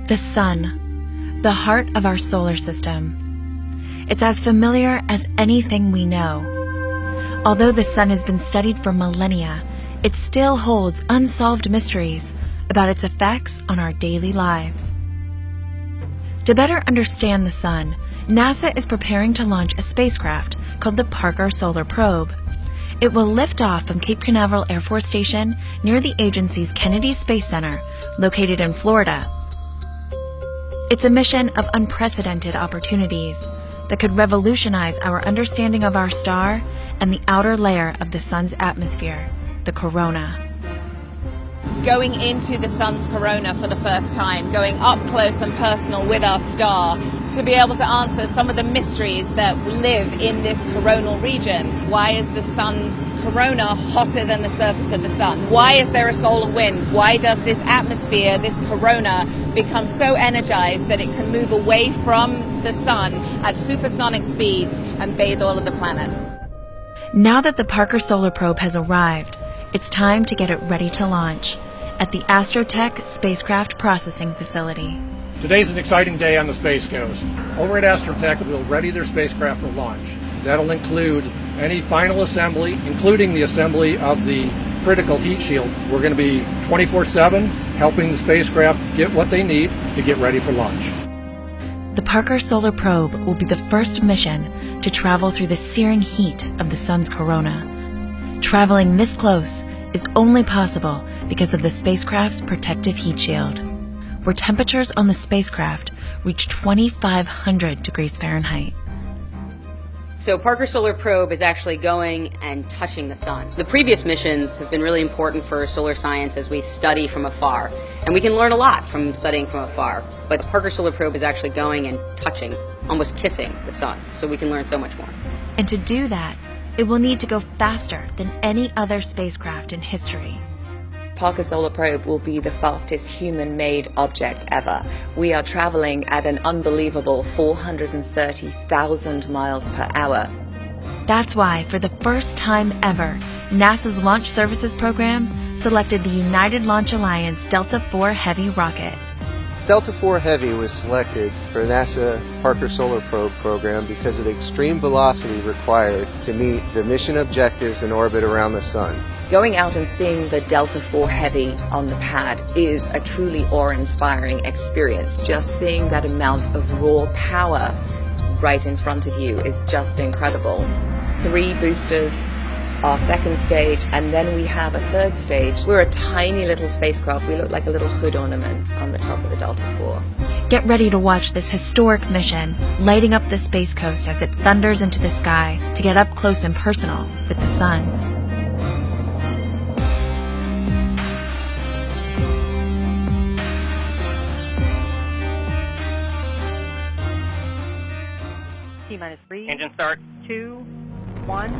The sun, the heart of our solar system. It's as familiar as anything we know. Although the sun has been studied for millennia, it still holds unsolved mysteries about its effects on our daily lives. To better understand the sun, NASA is preparing to launch a spacecraft called the Parker Solar Probe. It will lift off from Cape Canaveral Air Force Station near the agency's Kennedy Space Center, located in Florida. It's a mission of unprecedented opportunities that could revolutionize our understanding of our star and the outer layer of the sun's atmosphere, the corona. Going into the sun's corona for the first time, going up close and personal with our star, to be able to answer some of the mysteries that live in this coronal region. Why is the sun's corona hotter than the surface of the sun? Why is there a solar wind? Why does this atmosphere, this corona, become so energized that it can move away from the sun at supersonic speeds and bathe all of the planets? Now that the Parker Solar Probe has arrived, it's time to get it ready to launch at the Astrotech Spacecraft Processing Facility. Today's an exciting day on the Space Coast. Over at Astrotech, we'll ready their spacecraft for launch. That'll include any final assembly, including the assembly of the critical heat shield. We're going to be 24/7 helping the spacecraft get what they need to get ready for launch. The Parker Solar Probe will be the first mission to travel through the searing heat of the sun's corona. Traveling this close is only possible because of the spacecraft's protective heat shield, where temperatures on the spacecraft reach 2,500 degrees Fahrenheit. So Parker Solar Probe is actually going and touching the sun. The previous missions have been really important for solar science as we study from afar. And we can learn a lot from studying from afar. But the Parker Solar Probe is actually going and touching, almost kissing the sun. So we can learn so much more. And to do that, it will need to go faster than any other spacecraft in history. Parker Solar Probe will be the fastest human-made object ever. We are traveling at an unbelievable 430,000 miles per hour. That's why, for the first time ever, NASA's Launch Services Program selected the United Launch Alliance Delta IV Heavy rocket. Delta IV Heavy was selected for NASA Parker Solar Probe program because of the extreme velocity required to meet the mission objectives in orbit around the sun. Going out and seeing the Delta IV Heavy on the pad is a truly awe-inspiring experience. Just seeing that amount of raw power right in front of you is just incredible. 3 boosters, our second stage, and then we have a third stage. We're a tiny little spacecraft. We look like a little hood ornament on the top of the Delta IV. Get ready to watch this historic mission lighting up the Space Coast as it thunders into the sky to get up close and personal with the sun. T-minus 3. Engine start. 2, 1.